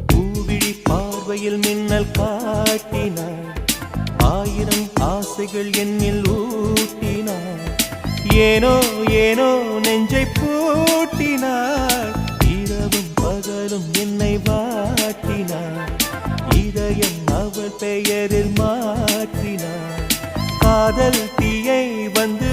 பூவிழி பார்வையில் மின்னல் காட்டினார், ஆயிரம் ஆசைகள் என்னில் ஊட்டினார். ஏனோ ஏனோ நெஞ்சை பூட்டினார், இரவும் பகலும் என்னை வாட்டினார். இதயம் அவள் பெயரில் மாற்றினார், காதல் தீயை வந்து